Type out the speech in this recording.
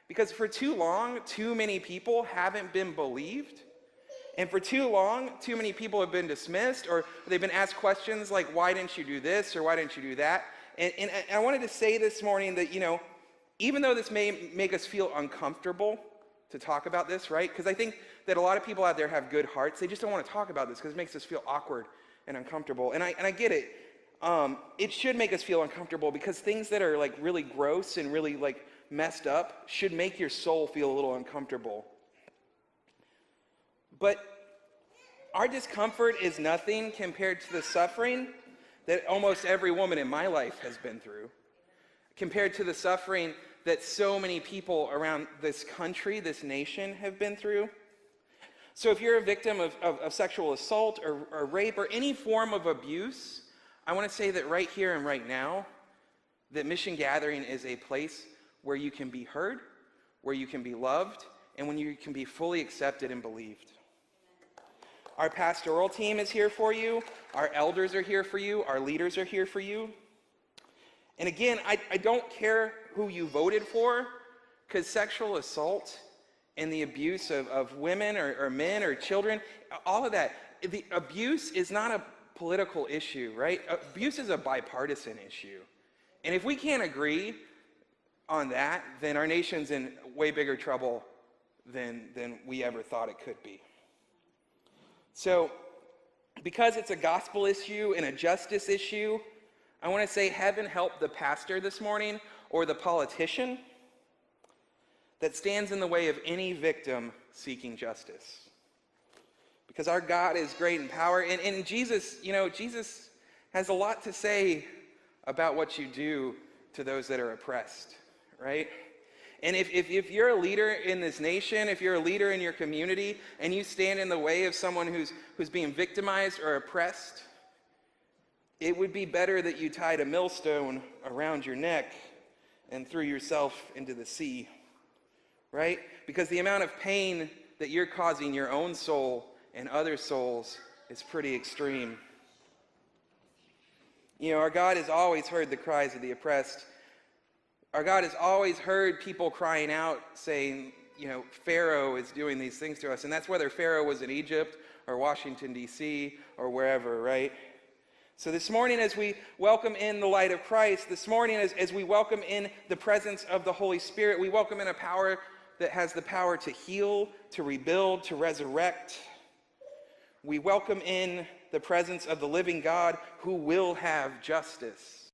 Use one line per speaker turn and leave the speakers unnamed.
Because for too long, too many people haven't been believed. And for too long, too many people have been dismissed, or they've been asked questions like, why didn't you do this, or why didn't you do that? And I wanted to say this morning that, even though this may make us feel uncomfortable to talk about this, right? Because I think that a lot of people out there have good hearts. They just don't want to talk about this because it makes us feel awkward and uncomfortable. And I get it. It should make us feel uncomfortable because things that are like really gross and really like messed up should make your soul feel a little uncomfortable. But our discomfort is nothing compared to the suffering that almost every woman in my life has been through, compared to the suffering that so many people around this country, this nation, have been through. So if you're a victim of sexual assault or rape or any form of abuse, I want to say that right here and right now, that Missiongathering is a place where you can be heard, where you can be loved, and when you can be fully accepted and believed. Our pastoral team is here for you. Our elders are here for you. Our leaders are here for you. And again, I don't care who you voted for, because sexual assault and the abuse of women or men or children, all of that, the abuse is not a political issue, right? Abuse is a bipartisan issue. And if we can't agree on that, then our nation's in way bigger trouble than we ever thought it could be. So, because it's a gospel issue and a justice issue, I want to say heaven help the pastor this morning or the politician that stands in the way of any victim seeking justice. Because our God is great in power, and Jesus, Jesus has a lot to say about what you do to those that are oppressed, right? And if you're a leader in this nation, if you're a leader in your community, and you stand in the way of someone who's being victimized or oppressed, it would be better that you tied a millstone around your neck and threw yourself into the sea, right? Because the amount of pain that you're causing your own soul and other souls is pretty extreme. Our God has always heard the cries of the oppressed. Our God has always heard people crying out saying, Pharaoh is doing these things to us. And that's whether Pharaoh was in Egypt or Washington, D.C. or wherever, right? So this morning, as we welcome in the light of Christ, this morning as we welcome in the presence of the Holy Spirit, we welcome in a power that has the power to heal, to rebuild, to resurrect. We welcome in the presence of the living God who will have justice.